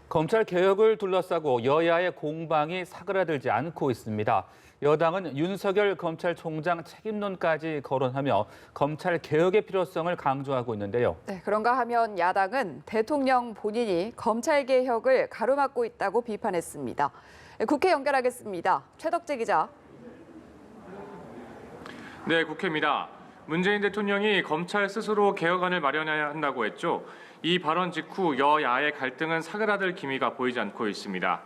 검찰 개혁을 둘러싸고 여야의 공방이 사그라들지 않고 있습니다. 여당은 윤석열 검찰총장 책임론까지 거론하며 검찰 개혁의 필요성을 강조하고 있는데요. 네, 그런가 하면 야당은 대통령 본인이 검찰 개혁을 가로막고 있다고 비판했습니다. 국회 연결하겠습니다. 최덕재 기자. 네, 국회입니다. 문재인 대통령이 검찰 스스로 개혁안을 마련해야 한다고 했죠. 이 발언 직후 여야의 갈등은 사그라들 기미가 보이지 않고 있습니다.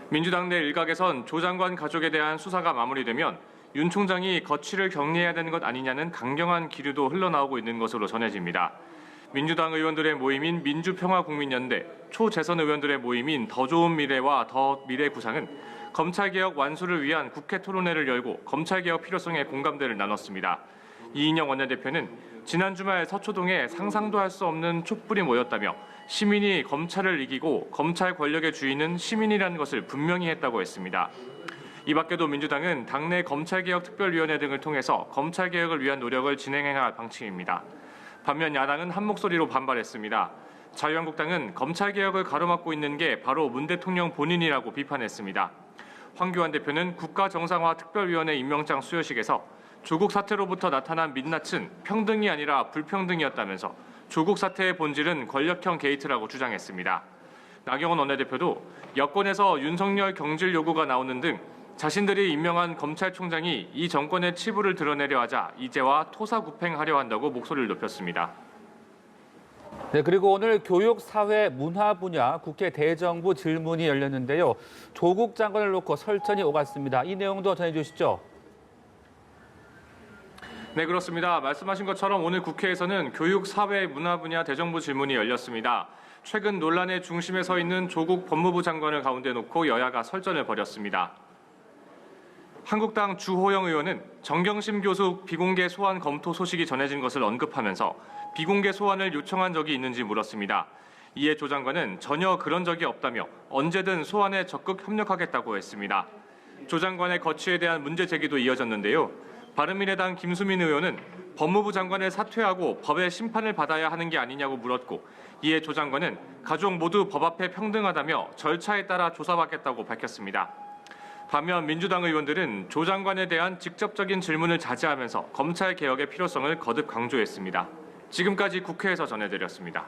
민주당 내 일각에선 조 장관 가족에 대한 수사가 마무리되면 윤 총장이 거취를 격리해야 되는 것 아니냐는 강경한 기류도 흘러나오고 있는 것으로 전해집니다. 민주당 의원들의 모임인 민주평화국민연대, 초재선 의원들의 모임인 더 좋은 미래와 더 미래 구상은 검찰개혁 완수를 위한 국회 토론회를 열고 검찰개혁 필요성에 공감대를 나눴습니다. 이인영 원내대표는 지난 주말 서초동에 상상도 할 수 없는 촛불이 모였다며 시민이 검찰을 이기고 검찰 권력의 주인은 시민이라는 것을 분명히 했다고 했습니다. 이 밖에도 민주당은 당내 검찰개혁특별위원회 등을 통해서 검찰개혁을 위한 노력을 진행해야 할 방침입니다. 반면 야당은 한 목소리로 반발했습니다. 자유한국당은 검찰개혁을 가로막고 있는 게 바로 문 대통령 본인이라고 비판했습니다. 황교안 대표는 국가정상화특별위원회 임명장 수여식에서 조국 사태로부터 나타난 민낯은 평등이 아니라 불평등이었다면서 조국 사태의 본질은 권력형 게이트라고 주장했습니다. 나경원 원내대표도 여권에서 윤석열 경질 요구가 나오는 등 자신들이 임명한 검찰총장이 이 정권의 치부를 드러내려 하자 이제와 토사구팽하려 한다고 목소리를 높였습니다. 네, 그리고 오늘 교육, 사회, 문화 분야 국회 대정부 질문이 열렸는데요. 조국 장관을 놓고 설전이 오갔습니다. 이 내용도 전해주시죠. 네, 그렇습니다. 말씀하신 것처럼 오늘 국회에서는 교육, 사회, 문화 분야 대정부 질문이 열렸습니다. 최근 논란의 중심에 서 있는 조국 법무부 장관을 가운데 놓고 여야가 설전을 벌였습니다. 한국당 주호영 의원은 정경심 교수 비공개 소환 검토 소식이 전해진 것을 언급하면서 비공개 소환을 요청한 적이 있는지 물었습니다. 이에 조 장관은 전혀 그런 적이 없다며 언제든 소환에 적극 협력하겠다고 했습니다. 조 장관의 거취에 대한 문제 제기도 이어졌는데요. 바른미래당 김수민 의원은 법무부 장관을 사퇴하고 법의 심판을 받아야 하는 게 아니냐고 물었고, 이에 조 장관은 가족 모두 법 앞에 평등하다며 절차에 따라 조사받겠다고 밝혔습니다. 반면 민주당 의원들은 조 장관에 대한 직접적인 질문을 자제하면서 검찰 개혁의 필요성을 거듭 강조했습니다. 지금까지 국회에서 전해드렸습니다.